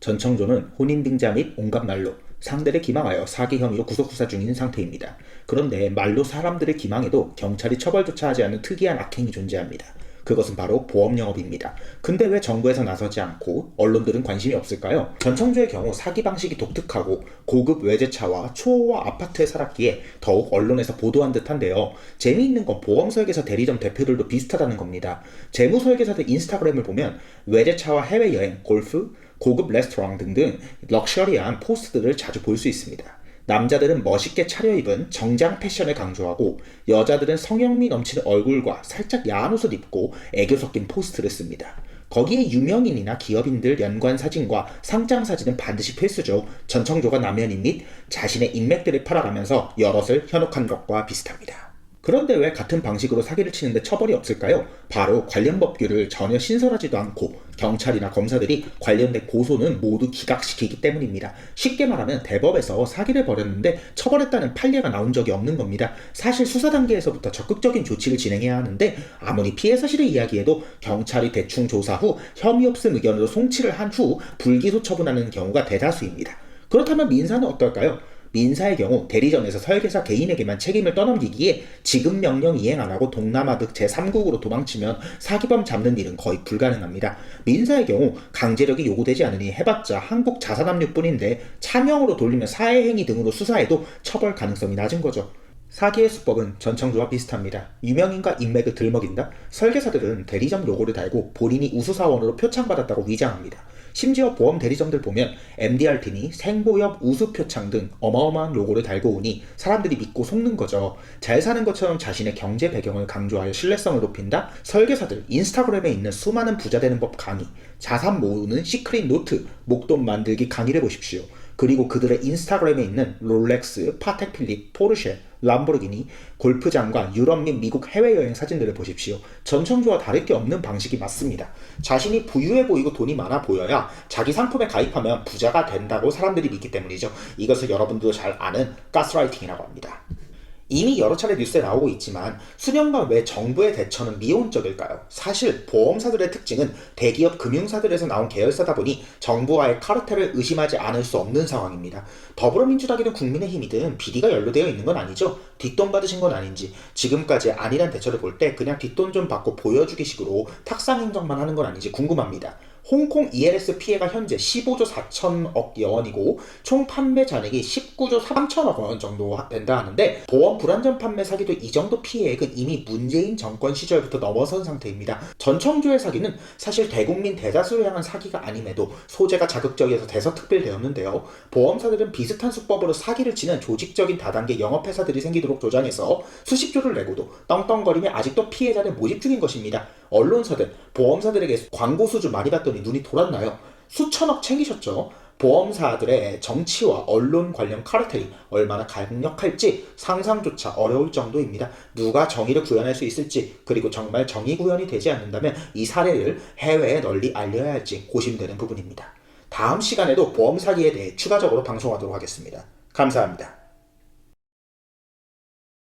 전청조는 혼인빙자 및 온갖 말로 상대를 기망하여 사기 혐의로 구속수사 중인 상태입니다. 그런데 말로 사람들을 기망해도 경찰이 처벌조차 하지 않는 특이한 악행이 존재합니다. 그것은 바로 보험영업입니다. 근데 왜 정부에서 나서지 않고 언론들은 관심이 없을까요? 전청조의 경우 사기 방식이 독특하고 고급 외제차와 초호화 아파트에 살았기에 더욱 언론에서 보도한 듯한데요. 재미있는 건 보험 설계사 대리점 대표들도 비슷하다는 겁니다. 재무 설계사들 인스타그램을 보면 외제차와 해외여행, 골프, 고급 레스토랑 등등 럭셔리한 포스트들을 자주 볼 수 있습니다. 남자들은 멋있게 차려입은 정장 패션을 강조하고 여자들은 성형미 넘치는 얼굴과 살짝 야한 옷을 입고 애교 섞인 포스트를 씁니다. 거기에 유명인이나 기업인들 연관 사진과 상장 사진은 반드시 필수죠. 전청조가 남연인 및 자신의 인맥들을 팔아가면서 여럿을 현혹한 것과 비슷합니다. 그런데 왜 같은 방식으로 사기를 치는데 처벌이 없을까요? 바로 관련 법규를 전혀 신설하지도 않고 경찰이나 검사들이 관련된 고소는 모두 기각시키기 때문입니다. 쉽게 말하면 대법에서 사기를 벌였는데 처벌했다는 판례가 나온 적이 없는 겁니다. 사실 수사 단계에서부터 적극적인 조치를 진행해야 하는데 아무리 피해 사실을 이야기해도 경찰이 대충 조사 후 혐의 없음 의견으로 송치를 한 후 불기소 처분하는 경우가 대다수입니다. 그렇다면 민사는 어떨까요? 민사의 경우 대리점에서 설계사 개인에게만 책임을 떠넘기기에 지급 명령 이행 안 하고 동남아 등 제3국으로 도망치면 사기범 잡는 일은 거의 불가능합니다. 민사의 경우 강제력이 요구되지 않으니 해봤자 한국 자산압류뿐인데 차명으로 돌리면 사회행위 등으로 수사해도 처벌 가능성이 낮은 거죠. 사기의 수법은 전청조와 비슷합니다. 유명인과 인맥을 들먹인다? 설계사들은 대리점 로고를 달고 본인이 우수사원으로 표창받았다고 위장합니다. 심지어 보험 대리점들 보면 MDRT니 생보협 우수표창 등 어마어마한 로고를 달고 오니 사람들이 믿고 속는 거죠. 잘 사는 것처럼 자신의 경제 배경을 강조하여 신뢰성을 높인다? 설계사들 인스타그램에 있는 수많은 부자 되는 법 강의, 자산 모으는 시크릿 노트, 목돈 만들기 강의를 보십시오. 그리고 그들의 인스타그램에 있는 롤렉스, 파텍 필립, 포르쉐, 람보르기니, 골프장과 유럽 및 미국 해외여행 사진들을 보십시오. 전청조와 다를 게 없는 방식이 맞습니다. 자신이 부유해 보이고 돈이 많아 보여야 자기 상품에 가입하면 부자가 된다고 사람들이 믿기 때문이죠. 이것을 여러분도 잘 아는 가스라이팅이라고 합니다. 이미 여러 차례 뉴스에 나오고 있지만 수년간 왜 정부의 대처는 미온적일까요? 사실 보험사들의 특징은 대기업 금융사들에서 나온 계열사다 보니 정부와의 카르텔을 의심하지 않을 수 없는 상황입니다. 더불어민주당이든 국민의힘이든 비리가 연루되어 있는 건 아니죠. 뒷돈 받으신 건 아닌지 지금까지 안일한 대처를 볼 때 그냥 뒷돈 좀 받고 보여주기 식으로 탁상 행정만 하는 건 아닌지 궁금합니다. 홍콩 ELS 피해가 현재 15조 4천억 원이고 총 판매 잔액이 19조 3천억 원 정도 된다 하는데 보험 불안전 판매 사기도 이 정도 피해액은 이미 문재인 정권 시절부터 넘어선 상태입니다. 전청조의 사기는 사실 대국민 대다수를 향한 사기가 아님에도 소재가 자극적이어서 대서특필되었는데요. 보험사들은 비슷한 수법으로 사기를 치는 조직적인 다단계 영업회사들이 생기도록 조장해서 수십조를 내고도 떵떵거리며 아직도 피해자를 모집 중인 것입니다. 언론사들, 보험사들에게 광고 수주 많이 받더니 눈이 돌았나요? 수천억 챙기셨죠? 보험사들의 정치와 언론 관련 카르텔이 얼마나 강력할지 상상조차 어려울 정도입니다. 누가 정의를 구현할 수 있을지, 그리고 정말 정의 구현이 되지 않는다면 이 사례를 해외에 널리 알려야 할지 고심되는 부분입니다. 다음 시간에도 보험 사기에 대해 추가적으로 방송하도록 하겠습니다. 감사합니다.